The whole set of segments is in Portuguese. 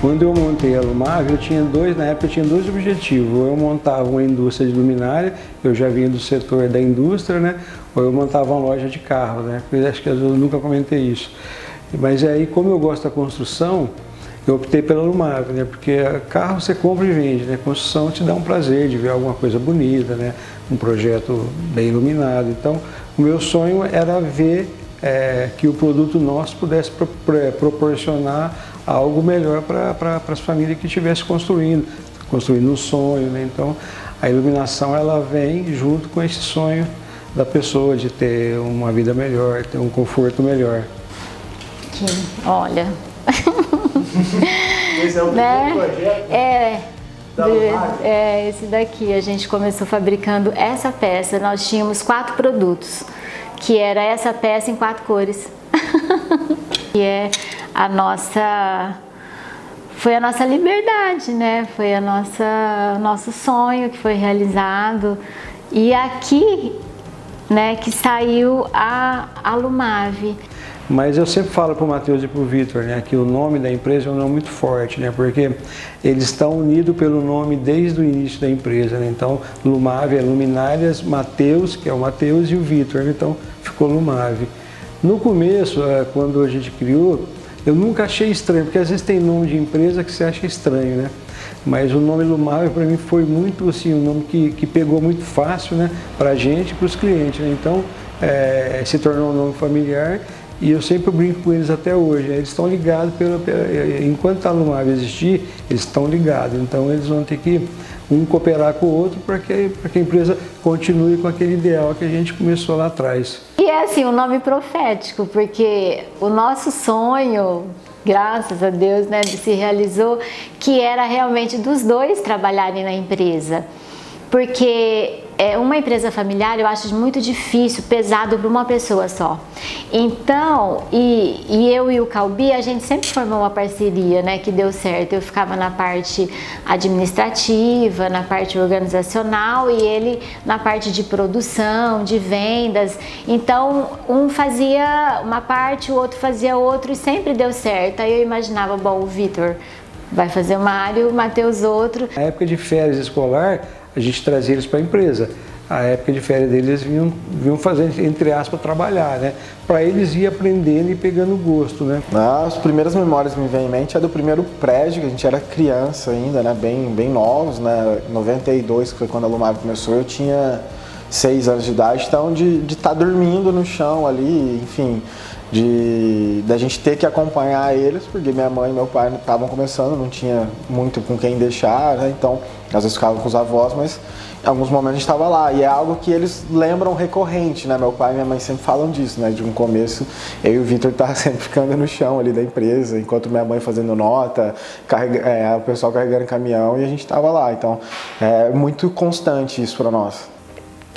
Quando eu montei a Lumave, na época eu tinha dois objetivos. Ou eu montava uma indústria de luminária, eu já vinha do setor da indústria, né? Ou eu montava uma loja de carro, né? Eu acho que eu nunca comentei isso. Mas aí, como eu gosto da construção, eu optei pela Lumave, né? Porque carro você compra e vende, né? Construção te dá um prazer de ver alguma coisa bonita, né? Um projeto bem iluminado. Então, o meu sonho era ver que o produto nosso pudesse proporcionar algo melhor para as famílias que estivessem construindo um sonho, né? Então, a iluminação ela vem junto com esse sonho da pessoa de ter uma vida melhor, ter um conforto melhor. Olha, Esse é o primeiro projeto? Esse daqui a gente começou fabricando essa peça. Nós tínhamos 4 produtos, que era essa peça em 4 cores. Que é foi a nossa liberdade, né? Foi nosso sonho que foi realizado. E aqui, né, que saiu a Lumave. Mas eu sempre falo para o Matheus e para o Vitor, né, que o nome da empresa é um nome muito forte, né, porque eles estão unidos pelo nome desde o início da empresa, né, então Lumave é Luminárias Matheus, que é o Matheus, e o Vitor, né, então ficou Lumave. No começo, quando a gente criou, eu nunca achei estranho, porque às vezes tem nome de empresa que você acha estranho, né, mas o nome Lumave para mim foi muito assim, um nome que pegou muito fácil, né, para a gente e para os clientes, né, então se tornou um nome familiar. E eu sempre brinco com eles até hoje, né? Eles estão ligados, enquanto a Lumave existir, eles estão ligados. Então eles vão ter que cooperar com o outro para que a empresa continue com aquele ideal que a gente começou lá atrás. E é assim, um nome profético, porque o nosso sonho, graças a Deus, né, se realizou, que era realmente dos dois trabalharem na empresa. Porque uma empresa familiar eu acho muito difícil, pesado para uma pessoa só. Então, e eu e o Calbi, a gente sempre formou uma parceria, né, que deu certo. Eu ficava na parte administrativa, na parte organizacional e ele na parte de produção, de vendas. Então, um fazia uma parte, o outro fazia outra e sempre deu certo. Aí eu imaginava, bom, o Vitor vai fazer uma área, o Matheus outro. Na época de férias escolar, a gente trazia eles para a empresa. A época de férias deles, eles vinham fazer, entre aspas, trabalhar, né? Para eles ir aprendendo e pegando gosto, né? As primeiras memórias que me vêm em mente é do primeiro prédio, que a gente era criança ainda, né? Bem novos, né? Em 92, que foi quando a Lumave começou, eu tinha 6 anos de idade, então de estar dormindo no chão ali, enfim, da gente ter que acompanhar eles, porque minha mãe e meu pai estavam começando, não tinha muito com quem deixar, né? Então às vezes ficavam com os avós, mas em alguns momentos a gente estava lá, e é algo que eles lembram recorrente, né? Meu pai e minha mãe sempre falam disso, né? De um começo, eu e o Vitor estavam sempre ficando no chão ali da empresa, enquanto minha mãe fazendo nota, o pessoal carregando caminhão, e a gente estava lá. Então é muito constante isso para nós.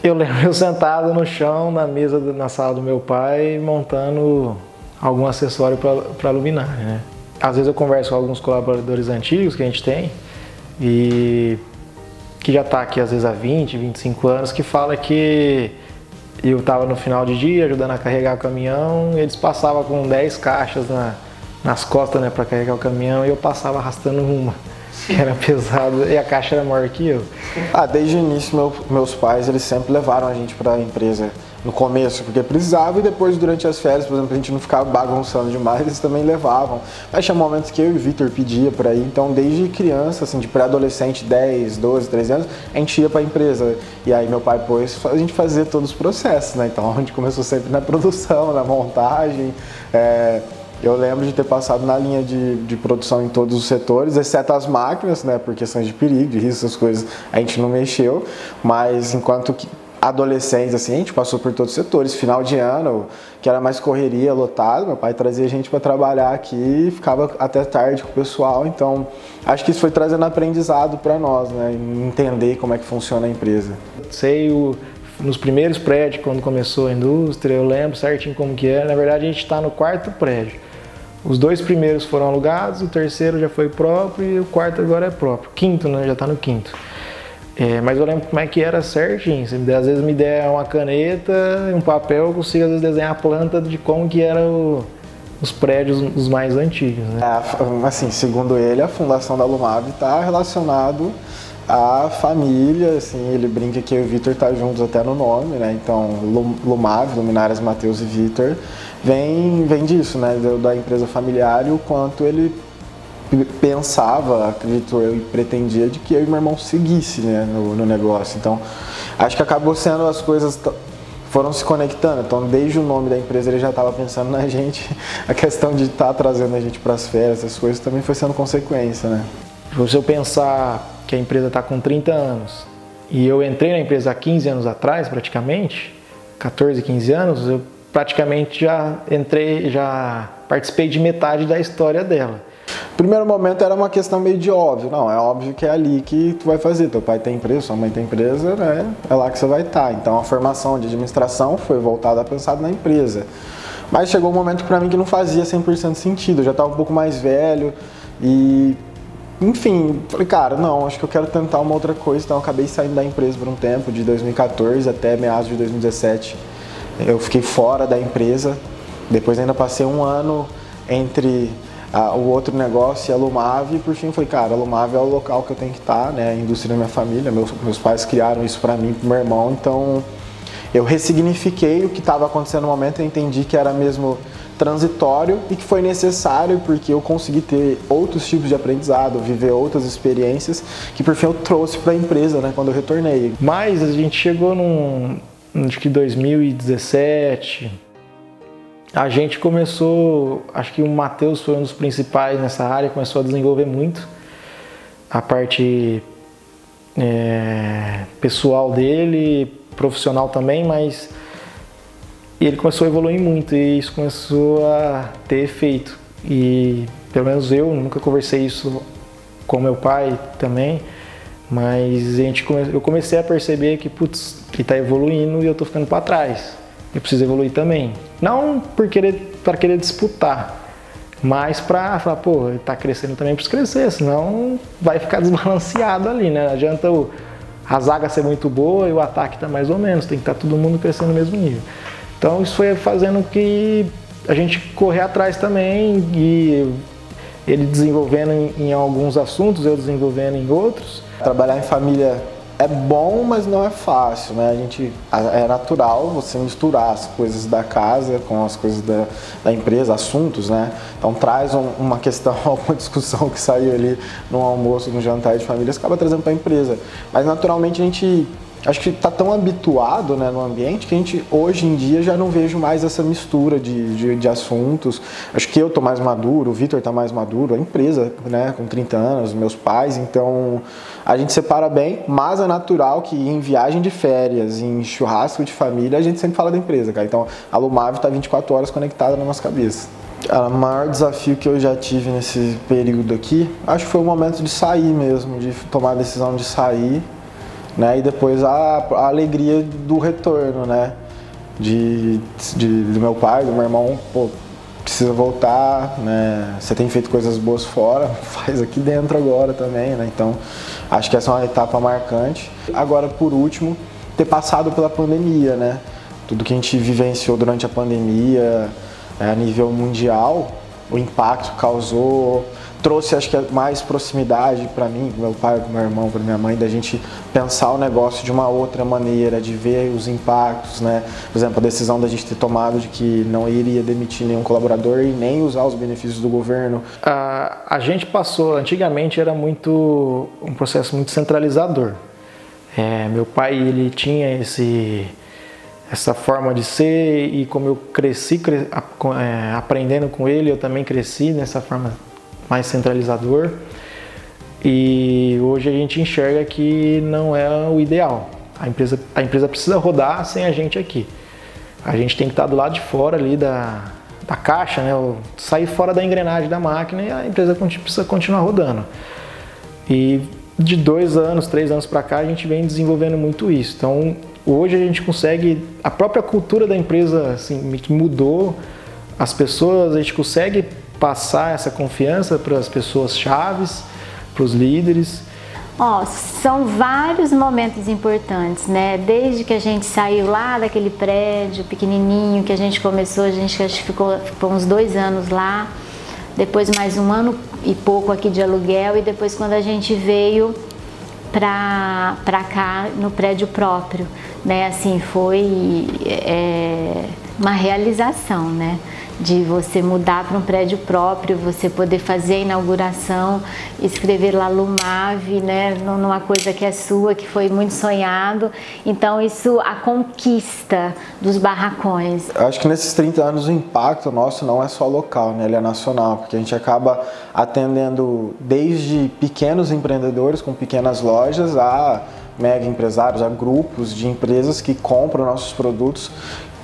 Eu lembro eu sentado no chão, na mesa, na sala do meu pai, montando algum acessório para luminária, né? Às vezes eu converso com alguns colaboradores antigos que a gente tem, e que já está aqui às vezes há 20, 25 anos, que fala que eu estava no final de dia ajudando a carregar o caminhão, e eles passavam com 10 caixas nas costas, né, para carregar o caminhão, e eu passava arrastando uma, que era pesado, e a caixa era maior que eu. Desde o início, meus pais, eles sempre levaram a gente para a empresa no começo, porque precisava, e depois durante as férias, por exemplo, a gente não ficava bagunçando demais, eles também levavam. Mas tinha momentos que eu e o Vitor pedia para ir, então desde criança, assim, de pré-adolescente, 10, 12, 13 anos, a gente ia para a empresa. E aí meu pai pôs a gente fazer todos os processos, né? Então a gente começou sempre na produção, na montagem. Eu lembro de ter passado na linha de produção em todos os setores, exceto as máquinas, né? Por questões de perigo, de risco, essas coisas a gente não mexeu, mas enquanto que adolescentes, assim, a gente passou por todos os setores. Final de ano, que era mais correria, lotado, meu pai trazia a gente para trabalhar aqui e ficava até tarde com o pessoal. Então, acho que isso foi trazendo aprendizado para nós, né? Entender como é que funciona a empresa. Nos primeiros prédios, quando começou a indústria, eu lembro certinho como que era. Na verdade, a gente está no 4º prédio. Os 2 primeiros foram alugados, o 3º já foi próprio e o 4º agora é próprio. 5º, né? Já está no 5º. Mas eu lembro como é que era certinho. Às vezes me der uma caneta, um papel, eu consigo às vezes desenhar a planta de como que era os prédios os mais antigos, né? Assim, segundo ele, a fundação da Lumave está relacionado à família, assim, ele brinca que eu e o Vitor tá juntos até no nome, né? Então, Lumave, Luminárias Matheus e Vitor, vem disso, né? Da empresa familiar e o quanto ele pensava, acredito eu, e pretendia de que eu e meu irmão seguisse, né, no negócio. Então, acho que acabou sendo as coisas foram se conectando. Então, desde o nome da empresa ele já estava pensando na gente. A questão de estar trazendo a gente para as férias, essas coisas também foi sendo consequência, né? Se eu pensar que a empresa está com 30 anos e eu entrei na empresa há 15 anos atrás, praticamente, 14, 15 anos, eu praticamente já participei de metade da história dela. Primeiro momento era uma questão meio de óbvio, não, é óbvio que é ali que tu vai fazer, teu pai tem empresa, sua mãe tem empresa, né? É lá que você vai estar. Então a formação de administração foi voltada a pensar na empresa. Mas chegou um momento para mim que não fazia 100% sentido, eu já estava um pouco mais velho e, enfim, falei, cara, não, acho que eu quero tentar uma outra coisa, então eu acabei saindo da empresa por um tempo, de 2014 até meados de 2017, eu fiquei fora da empresa, depois ainda passei um ano entre o outro negócio e a Lumave, e por fim eu falei, cara, a Lumave é o local que eu tenho que estar, né, a indústria da minha família, meus pais criaram isso para mim e pro meu irmão, então eu ressignifiquei o que estava acontecendo no momento, eu entendi que era mesmo transitório e que foi necessário porque eu consegui ter outros tipos de aprendizado, viver outras experiências que por fim eu trouxe para a empresa, né, quando eu retornei. Mas a gente chegou acho que 2017, a gente começou, acho que o Matheus foi um dos principais nessa área, começou a desenvolver muito a parte pessoal dele, profissional também, mas ele começou a evoluir muito e isso começou a ter efeito. E pelo menos eu nunca conversei isso com meu pai também, mas eu comecei a perceber que, putz, ele está evoluindo e eu estou ficando para trás. Eu preciso evoluir também. Não para querer disputar, mas para falar, pô, ele está crescendo também, preciso crescer, senão vai ficar desbalanceado ali, né? Não adianta a zaga ser muito boa e o ataque tá mais ou menos, tem que estar todo mundo crescendo no mesmo nível. Então isso foi fazendo que a gente correr atrás também e ele desenvolvendo em alguns assuntos, eu desenvolvendo em outros. Trabalhar em família é bom, mas não é fácil, né? É natural você misturar as coisas da casa com as coisas da empresa, assuntos, né? Então traz uma questão, alguma discussão que saiu ali no almoço, no jantar de família, você acaba trazendo para a empresa. Mas naturalmente a gente acho que está tão habituado, né, no ambiente que a gente hoje em dia já não vejo mais essa mistura de assuntos. Acho que eu estou mais maduro, o Vitor está mais maduro, a empresa, né, com 30 anos, meus pais, então a gente separa bem, mas é natural que em viagem de férias, em churrasco de família, a gente sempre fala da empresa, cara. Então a Lumave está 24 horas conectada na nossa cabeça. O maior desafio que eu já tive nesse período aqui, acho que foi o momento de sair mesmo, de tomar a decisão de sair, né? E depois a alegria do retorno, né? Do meu pai, do meu irmão, pô, precisa voltar, né? Você tem feito coisas boas fora, faz aqui dentro agora também, né? Então, acho que essa é uma etapa marcante. Agora, por último, ter passado pela pandemia, né? Tudo que a gente vivenciou durante a pandemia, a nível mundial, o impacto que causou, trouxe, acho que, mais proximidade para mim, pro meu pai, pro meu irmão, para minha mãe, da gente pensar o negócio de uma outra maneira, de ver os impactos, né? Por exemplo, a decisão da gente ter tomado de que não iria demitir nenhum colaborador e nem usar os benefícios do governo. A gente passou, antigamente era um processo muito centralizador. Meu pai, ele tinha essa forma de ser e como eu cresci aprendendo com ele, eu também cresci nessa forma mais centralizador e hoje a gente enxerga que não é o ideal. A empresa precisa rodar sem a gente aqui. A gente tem que estar do lado de fora ali da caixa, né? Sair fora da engrenagem da máquina e a empresa precisa continuar rodando. E de 2 anos, 3 anos para cá a gente vem desenvolvendo muito isso. Então hoje a gente consegue, a própria cultura da empresa assim, mudou, as pessoas, a gente consegue passar essa confiança para as pessoas chaves, para os líderes Ó, são vários momentos importantes, né? Desde que a gente saiu lá daquele prédio pequenininho que a gente começou, a gente acho que ficou uns 2 anos lá, depois mais 1 ano e pouco aqui de aluguel, e depois quando a gente veio pra cá no prédio próprio, né? Assim, foi uma realização, né? De você mudar para um prédio próprio, você poder fazer a inauguração, escrever lá Lumave, né, numa coisa que é sua, que foi muito sonhado. Então isso, a conquista dos barracões. Eu acho que nesses 30 anos o impacto nosso não é só local, né, ele é nacional, porque a gente acaba atendendo desde pequenos empreendedores com pequenas lojas a mega empresários, a grupos de empresas que compram nossos produtos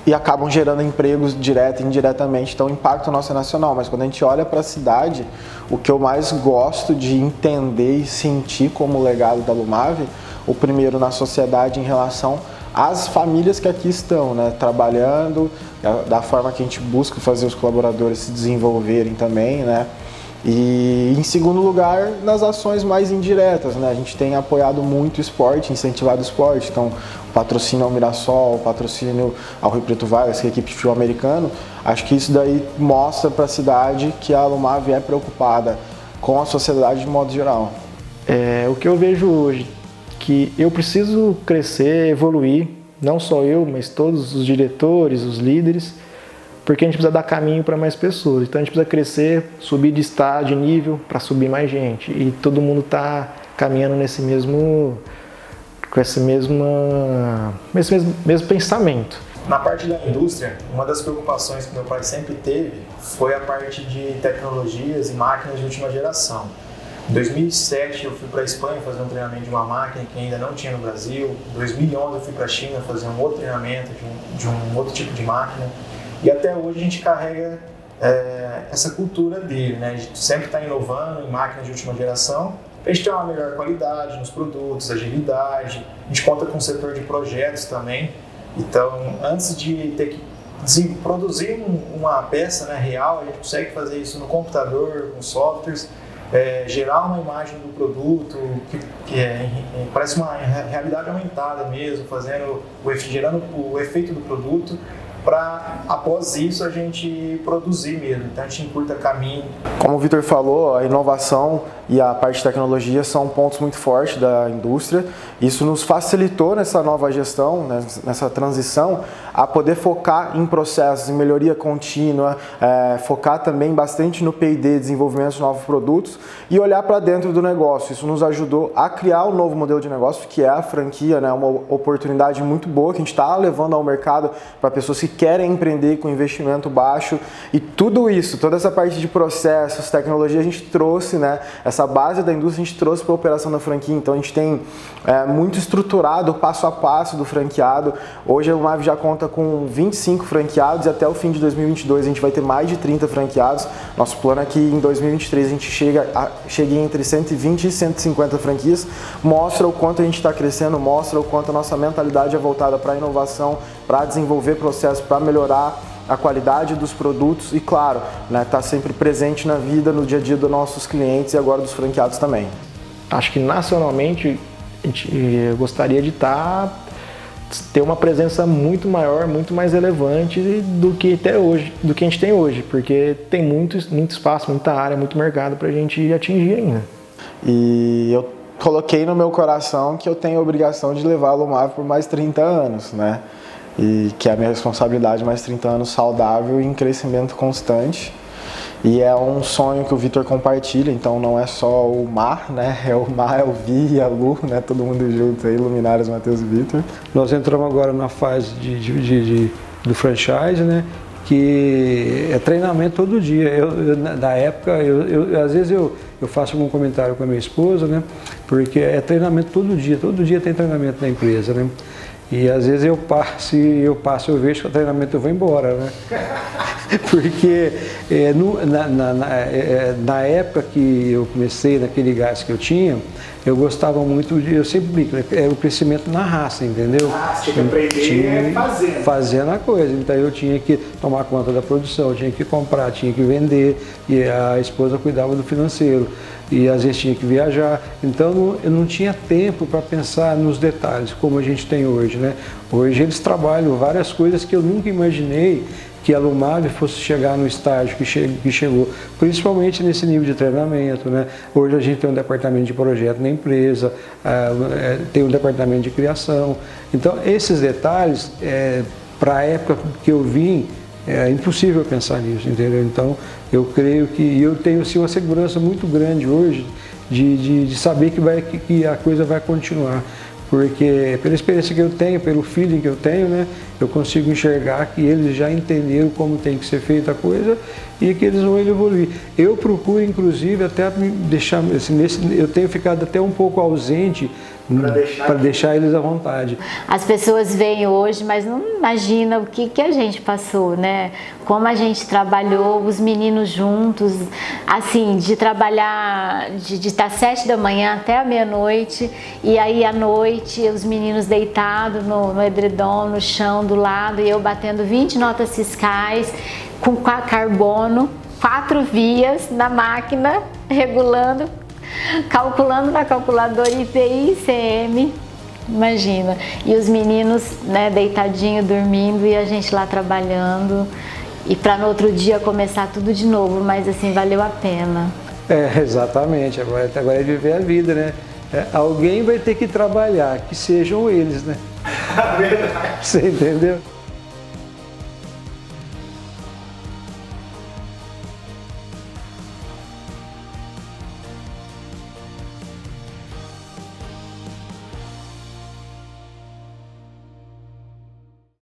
e acabam gerando empregos direto e indiretamente. Então o impacto nosso é nacional, mas quando a gente olha para a cidade, o que eu mais gosto de entender e sentir como legado da Lumave, o primeiro na sociedade em relação às famílias que aqui estão, né, trabalhando, da forma que a gente busca fazer os colaboradores se desenvolverem também, né. E em segundo lugar, nas ações mais indiretas, né? A gente tem apoiado muito o esporte, incentivado o esporte, então o patrocínio ao Mirassol, o patrocínio ao Rio Preto Vargas, que é a equipe de futebol americano, acho que isso daí mostra para a cidade que a Lumave é preocupada com a sociedade de modo geral. O que eu vejo hoje, que eu preciso crescer, evoluir, não só eu, mas todos os diretores, os líderes, porque a gente precisa dar caminho para mais pessoas. Então a gente precisa crescer, subir de estágio, de nível, para subir mais gente. E todo mundo está caminhando com esse mesmo pensamento. Na parte da indústria, uma das preocupações que meu pai sempre teve foi a parte de tecnologias e máquinas de última geração. Em 2007 eu fui para a Espanha fazer um treinamento de uma máquina que ainda não tinha no Brasil. Em 2011 eu fui para a China fazer um outro treinamento de um outro tipo de máquina. E até hoje a gente carrega essa cultura dele, né? A gente sempre está inovando em máquinas de última geração para a gente ter uma melhor qualidade nos produtos, agilidade. A gente conta com o setor de projetos também. Então, antes de ter que produzir uma peça, né, real, a gente consegue fazer isso no computador, com softwares, gerar uma imagem do produto que parece uma realidade aumentada mesmo, gerando o efeito do produto, para após isso a gente produzir mesmo. Então a gente encurta caminho. Como o Vitor falou, a inovação e a parte de tecnologia são pontos muito fortes da indústria. Isso nos facilitou nessa nova gestão, nessa transição, a poder focar em processos, em melhoria contínua, focar também bastante no P&D, desenvolvimento de novos produtos e olhar para dentro do negócio. Isso nos ajudou a criar um novo modelo de negócio, que é a franquia, né? Uma oportunidade muito boa que a gente está levando ao mercado para pessoas que querem empreender com investimento baixo. E tudo isso, toda essa parte de processos, tecnologia, a gente trouxe, né? Essa base da indústria a gente trouxe para a operação da franquia. Então a gente tem muito estruturado o passo a passo do franqueado. Hoje a Lumave já conta com 25 franqueados e até o fim de 2022 a gente vai ter mais de 30 franqueados. Nosso plano é que em 2023 a gente chegue entre 120 e 150 franquias. Mostra o quanto a gente está crescendo, mostra o quanto a nossa mentalidade é voltada para a inovação, para desenvolver processos, para melhorar a qualidade dos produtos e, claro, né, tá sempre presente na vida, no dia a dia dos nossos clientes e agora dos franqueados também. Acho que nacionalmente a gente gostaria de ter uma presença muito maior, muito mais relevante do que até hoje, do que a gente tem hoje, porque tem muito espaço, muita área, muito mercado para a gente atingir ainda. E eu coloquei no meu coração que eu tenho a obrigação de levar a Lumave por mais 30 anos, né? E que é a minha responsabilidade, mais 30 anos saudável e em crescimento constante. E é um sonho que o Vitor compartilha, então não é só o Mar, né? É o Mar, é o Vi e a Lu, né? Todo mundo junto aí, Luminárias, Matheus e Vitor. Nós entramos agora na fase do franchise, né? Que é treinamento todo dia. Na época, às vezes eu faço algum comentário com a minha esposa, né? Porque é treinamento todo dia tem treinamento na empresa, né? E às vezes eu vejo que o treinamento eu vou embora, né? Porque na época que eu comecei, naquele gás que eu tinha, eu gostava muito eu sempre brinco, né? O crescimento na raça, entendeu? Tinha que aprender fazendo a coisa. Então eu tinha que tomar conta da produção, tinha que comprar, tinha que vender, e a esposa cuidava do financeiro. e às vezes tinha que viajar, então eu não tinha tempo para pensar nos detalhes como a gente tem hoje, né? Hoje eles trabalham várias coisas que eu nunca imaginei que a Lumave fosse chegar no estágio que chegou, principalmente nesse nível de treinamento, né? Hoje a gente tem um departamento de projeto na empresa, tem um departamento de criação, então esses detalhes, para a época que eu vim, é impossível pensar nisso, entendeu? Então, eu creio que eu tenho sim uma segurança muito grande hoje de saber que a coisa vai continuar. Porque pela experiência que eu tenho, pelo feeling que eu tenho, né, eu consigo enxergar que eles já entenderam como tem que ser feita a coisa e que eles vão evoluir. Eu procuro, inclusive, até me deixar, assim, eu tenho ficado até um pouco ausente para deixar eles à vontade. As pessoas veem hoje, mas não imaginam o que a gente passou, né? Como a gente trabalhou, os meninos juntos, assim, de trabalhar, de estar 7 da manhã até a meia-noite, e aí à noite os meninos deitados no edredom, no chão do lado, e eu batendo 20 notas fiscais com carbono, 4 vias na máquina, regulando, calculando na calculadora IPI e ICM, imagina. E os meninos, né, deitadinho, dormindo, e a gente lá trabalhando. E para no outro dia começar tudo de novo, mas assim, valeu a pena. Exatamente. Agora é viver a vida, né? Alguém vai ter que trabalhar, que sejam eles, né? Você entendeu?